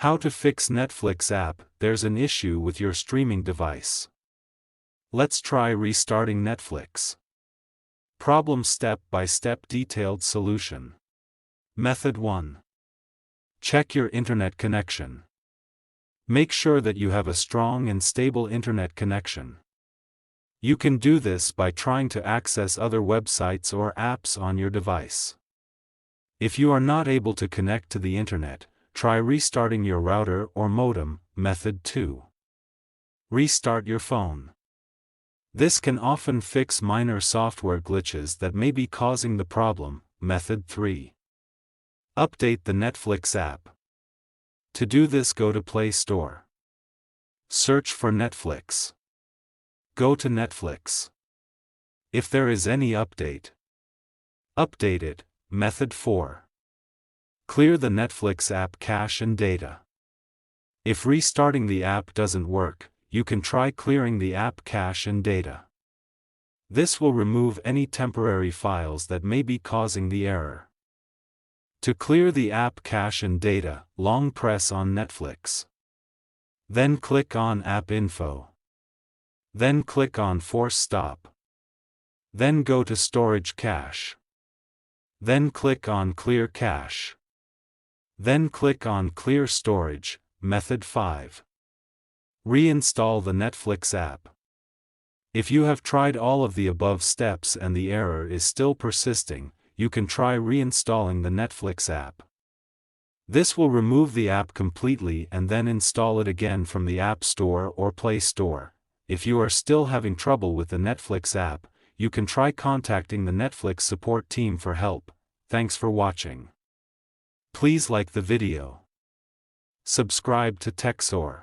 How to fix Netflix app. There's an issue with your streaming device. Let's try restarting Netflix. Problem step-by-step detailed solution. Method 1. Check your internet connection. Make sure that you have a strong and stable internet connection. You can do this by trying to access other websites or apps on your device. If you are not able to connect to the internet, try restarting your router or modem. Method 2. Restart your phone. This can often fix minor software glitches that may be causing the problem. Method 3. Update the Netflix app. To do this, go to Play Store. Search for Netflix. Go to Netflix. If there is any update, update it. Method 4. Clear the Netflix app cache and data. If restarting the app doesn't work, you can try clearing the app cache and data. This will remove any temporary files that may be causing the error. To clear the app cache and data, long press on Netflix. Then click on App Info. Then click on Force Stop. Then go to Storage Cache. Then click on Clear Cache. Then click on Clear Storage. Method 5. Reinstall the Netflix app. If you have tried all of the above steps and the error is still persisting, you can try reinstalling the Netflix app. This will remove the app completely and then install it again from the App Store or Play Store. If you are still having trouble with the Netflix app, you can try contacting the Netflix support team for help. Thanks for watching. Please like the video. Subscribe to TechSoar.